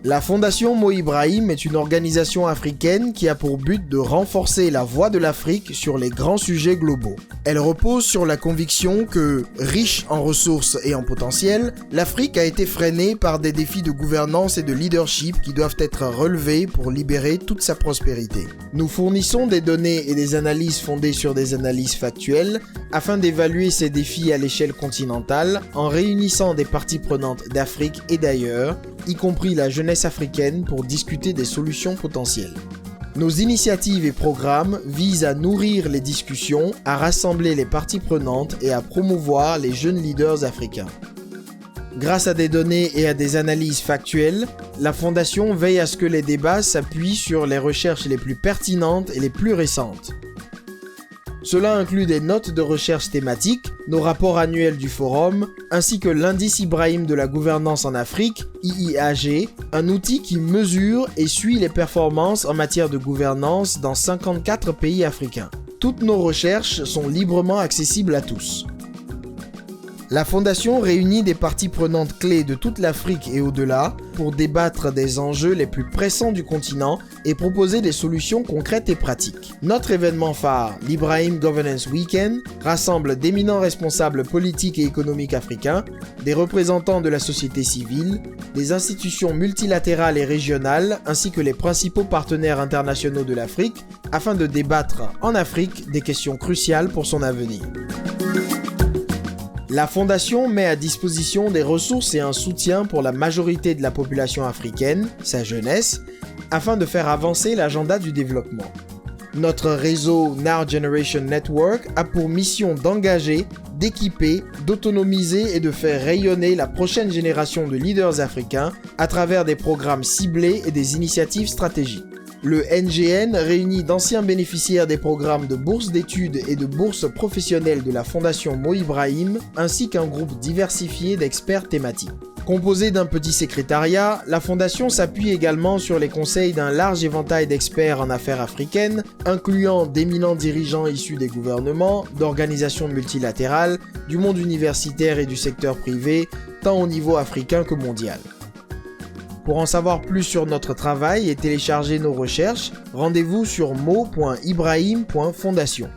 La Fondation Mo Ibrahim est une organisation africaine qui a pour but de renforcer la voix de l'Afrique sur les grands sujets globaux. Elle repose sur la conviction que, riche en ressources et en potentiel, l'Afrique a été freinée par des défis de gouvernance et de leadership qui doivent être relevés pour libérer toute sa prospérité. Nous fournissons des données et des analyses fondées sur des analyses factuelles afin d'évaluer ces défis à l'échelle continentale en réunissant des parties prenantes d'Afrique et d'ailleurs, y compris la jeunesse africaine pour discuter des solutions potentielles. Nos initiatives et programmes visent à nourrir les discussions, à rassembler les parties prenantes et à promouvoir les jeunes leaders africains. Grâce à des données et à des analyses factuelles, la Fondation veille à ce que les débats s'appuient sur les recherches les plus pertinentes et les plus récentes. Cela inclut des notes de recherche thématiques, nos rapports annuels du forum, ainsi que l'indice Ibrahim de la gouvernance en Afrique, IIAG, un outil qui mesure et suit les performances en matière de gouvernance dans 54 pays africains. Toutes nos recherches sont librement accessibles à tous. La Fondation réunit des parties prenantes clés de toute l'Afrique et au-delà pour débattre des enjeux les plus pressants du continent et proposer des solutions concrètes et pratiques. Notre événement phare, l'Ibrahim Governance Weekend, rassemble d'éminents responsables politiques et économiques africains, des représentants de la société civile, des institutions multilatérales et régionales ainsi que les principaux partenaires internationaux de l'Afrique afin de débattre en Afrique des questions cruciales pour son avenir. La Fondation met à disposition des ressources et un soutien pour la majorité de la population africaine, sa jeunesse, afin de faire avancer l'agenda du développement. Notre réseau Now Generation Network a pour mission d'engager, d'équiper, d'autonomiser et de faire rayonner la prochaine génération de leaders africains à travers des programmes ciblés et des initiatives stratégiques. Le NGN réunit d'anciens bénéficiaires des programmes de bourses d'études et de bourses professionnelles de la Fondation Mo Ibrahim, ainsi qu'un groupe diversifié d'experts thématiques. Composé d'un petit secrétariat, la Fondation s'appuie également sur les conseils d'un large éventail d'experts en affaires africaines, incluant d'éminents dirigeants issus des gouvernements, d'organisations multilatérales, du monde universitaire et du secteur privé, tant au niveau africain que mondial. Pour en savoir plus sur notre travail et télécharger nos recherches, rendez-vous sur mo.ibrahim.fondation.